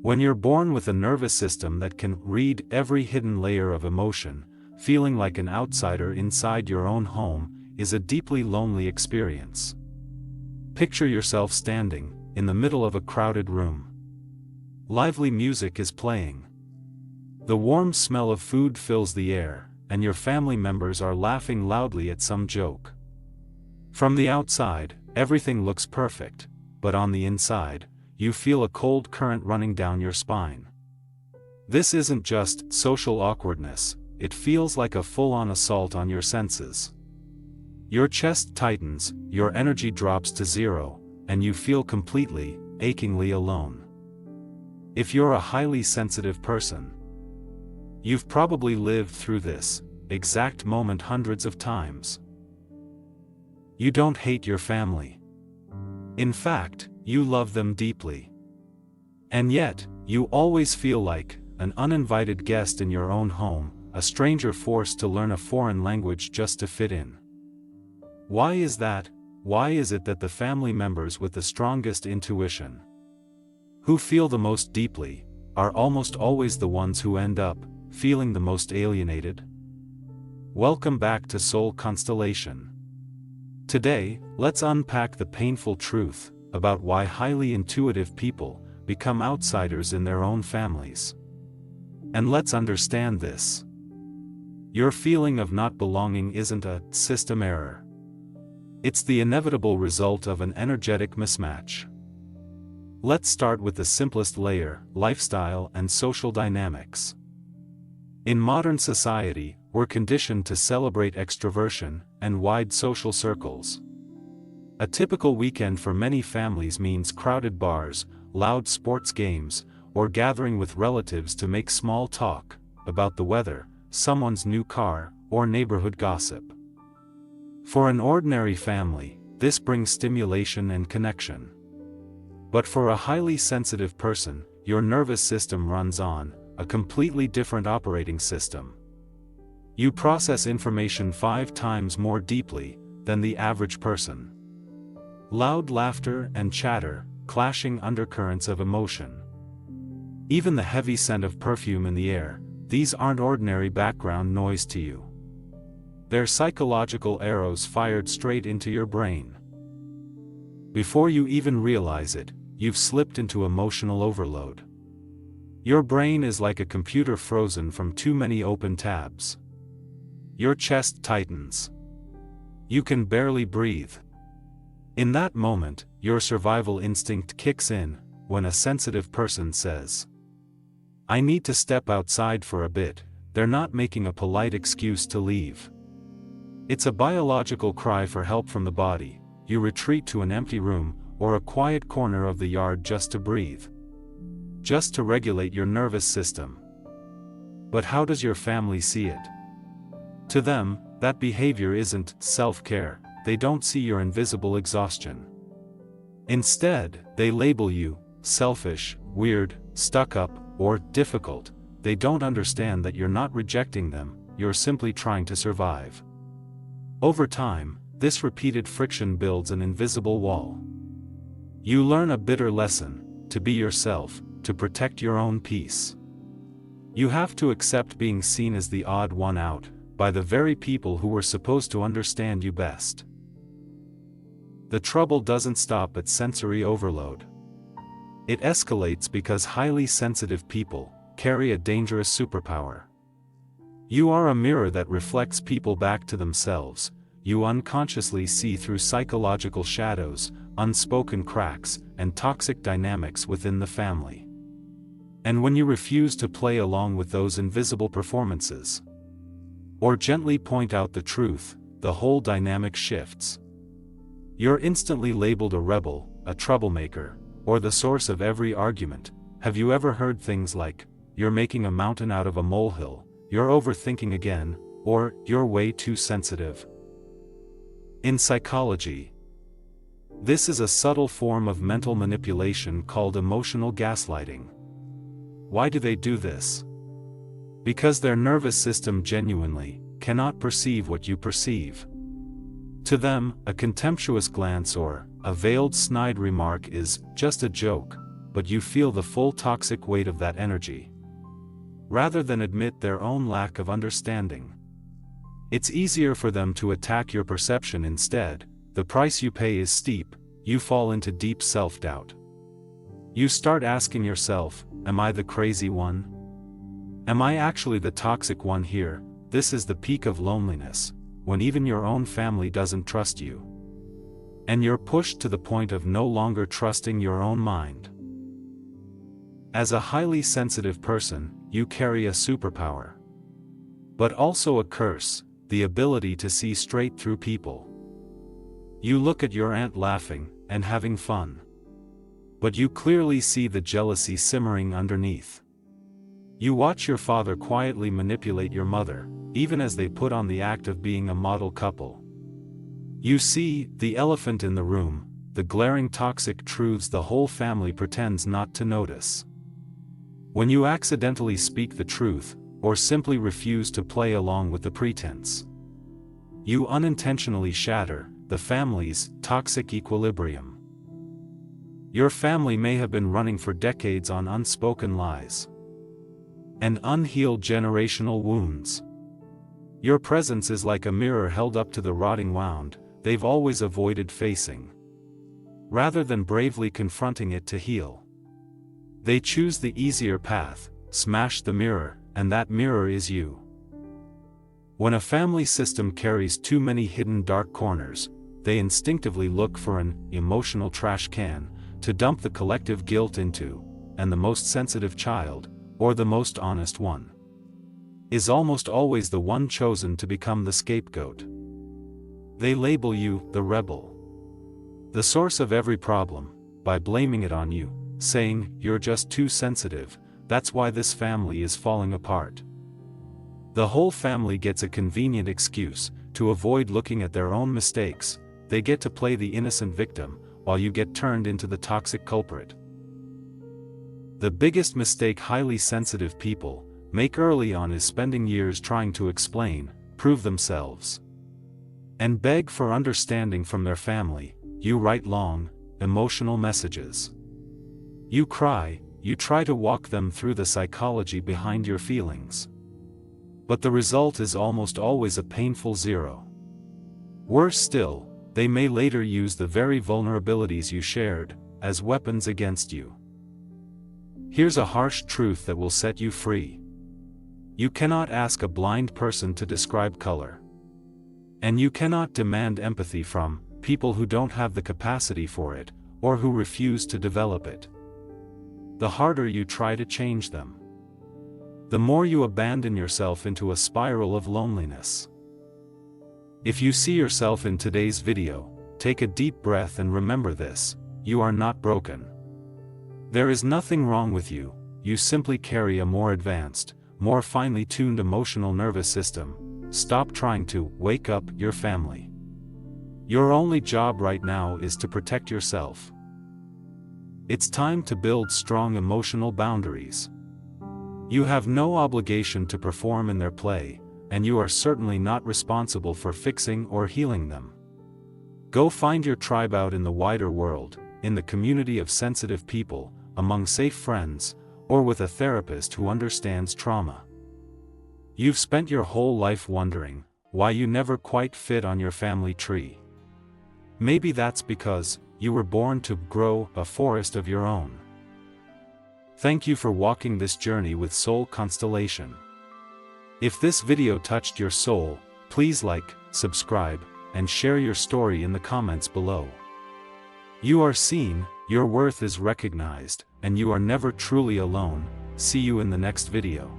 When you're born with a nervous system that can read every hidden layer of emotion, feeling like an outsider inside your own home is a deeply lonely experience. Picture yourself standing in the middle of a crowded room. Lively music is playing. The warm smell of food fills the air, and your family members are laughing loudly at some joke. From the outside, everything looks perfect, but on the inside, you feel a cold current running down your spine. This isn't just social awkwardness, it feels like a full-on assault on your senses. Your chest tightens, your energy drops to zero, and you feel completely, achingly alone. If you're a highly sensitive person, you've probably lived through this exact moment hundreds of times. You don't hate your family. In fact, you love them deeply. And yet, you always feel like an uninvited guest in your own home, a stranger forced to learn a foreign language just to fit in. Why is that? Why is it that the family members with the strongest intuition, who feel the most deeply, are almost always the ones who end up feeling the most alienated? Welcome back to Soul Constellation. Today, let's unpack the painful truth about why highly intuitive people become outsiders in their own families. And let's understand this. Your feeling of not belonging isn't a system error. It's the inevitable result of an energetic mismatch. Let's start with the simplest layer: lifestyle and social dynamics. In modern society, we're conditioned to celebrate extroversion and wide social circles. A typical weekend for many families means crowded bars, loud sports games, or gathering with relatives to make small talk about the weather, someone's new car, or neighborhood gossip. For an ordinary family, this brings stimulation and connection. But for a highly sensitive person, your nervous system runs on a completely different operating system. You process information 5 times more deeply than the average person. Loud laughter and chatter, clashing undercurrents of emotion. Even the heavy scent of perfume in the air, these aren't ordinary background noise to you. They're psychological arrows fired straight into your brain. Before you even realize it, you've slipped into emotional overload. Your brain is like a computer frozen from too many open tabs. Your chest tightens. You can barely breathe. In that moment, your survival instinct kicks in when a sensitive person says, "I need to step outside for a bit." They're not making a polite excuse to leave. It's a biological cry for help from the body. You retreat to an empty room or a quiet corner of the yard just to breathe. Just to regulate your nervous system. But how does your family see it? To them, that behavior isn't self-care. They don't see your invisible exhaustion. Instead, they label you selfish, weird, stuck up, or difficult. They don't understand that you're not rejecting them, you're simply trying to survive. Over time, this repeated friction builds an invisible wall. You learn a bitter lesson: to be yourself, to protect your own peace. You have to accept being seen as the odd one out, by the very people who were supposed to understand you best. The trouble doesn't stop at sensory overload. It escalates because highly sensitive people carry a dangerous superpower. You are a mirror that reflects people back to themselves. You unconsciously see through psychological shadows, unspoken cracks, and toxic dynamics within the family. And when you refuse to play along with those invisible performances, or gently point out the truth, the whole dynamic shifts. You're instantly labeled a rebel, a troublemaker, or the source of every argument. Have you ever heard things like, "You're making a mountain out of a molehill," "You're overthinking again," or "You're way too sensitive"? In psychology, this is a subtle form of mental manipulation called emotional gaslighting. Why do they do this? Because their nervous system genuinely cannot perceive what you perceive. To them, a contemptuous glance or a veiled snide remark is just a joke. but you feel the full toxic weight of that energy. Rather than admit their own lack of understanding, it's easier for them to attack your perception instead. The price you pay is steep. You fall into deep self-doubt. You start asking yourself, am I the crazy one? Am I actually the toxic one here? This is the peak of loneliness, when even your own family doesn't trust you. And you're pushed to the point of no longer trusting your own mind. As a highly sensitive person, you carry a superpower. But also a curse, the ability to see straight through people. You look at your aunt laughing and having fun, but you clearly see the jealousy simmering underneath. You watch your father quietly manipulate your mother, even as they put on the act of being a model couple. You see the elephant in the room, the glaring toxic truths the whole family pretends not to notice. When you accidentally speak the truth, or simply refuse to play along with the pretense, you unintentionally shatter the family's toxic equilibrium. Your family may have been running for decades on unspoken lies and unhealed generational wounds. Your presence is like a mirror held up to the rotting wound they've always avoided facing. Rather than bravely confronting it to heal, they choose the easier path, smash the mirror, and that mirror is you. When a family system carries too many hidden dark corners, they instinctively look for an emotional trash can to dump the collective guilt into, and the most sensitive child, or the most honest one, is almost always the one chosen to become the scapegoat. They label you the rebel, the source of every problem, by blaming it on you, saying, you're just too sensitive, that's why this family is falling apart. The whole family gets a convenient excuse to avoid looking at their own mistakes. They get to play the innocent victim, while you get turned into the toxic culprit. The biggest mistake highly sensitive people make early on is spending years trying to explain, prove themselves, and beg for understanding from their family. You write long, emotional messages. You cry, you try to walk them through the psychology behind your feelings. But the result is almost always a painful zero. Worse still, they may later use the very vulnerabilities you shared as weapons against you. Here's a harsh truth that will set you free. You cannot ask a blind person to describe color. And you cannot demand empathy from people who don't have the capacity for it, or who refuse to develop it. The harder you try to change them, the more you abandon yourself into a spiral of loneliness. If you see yourself in today's video, take a deep breath and remember this: you are not broken. There is nothing wrong with you, you simply carry a more advanced, more finely tuned emotional nervous system. Stop trying to wake up your family. Your only job right now is to protect yourself. It's time to build strong emotional boundaries. You have no obligation to perform in their play, and you are certainly not responsible for fixing or healing them. Go find your tribe out in the wider world, in the community of sensitive people, among safe friends, or with a therapist who understands trauma. You've spent your whole life wondering why you never quite fit on your family tree. Maybe that's because you were born to grow a forest of your own. Thank you for walking this journey with Soul Constellation. If this video touched your soul, please like, subscribe, and share your story in the comments below. You are seen, your worth is recognized, and you are never truly alone. See you in the next video.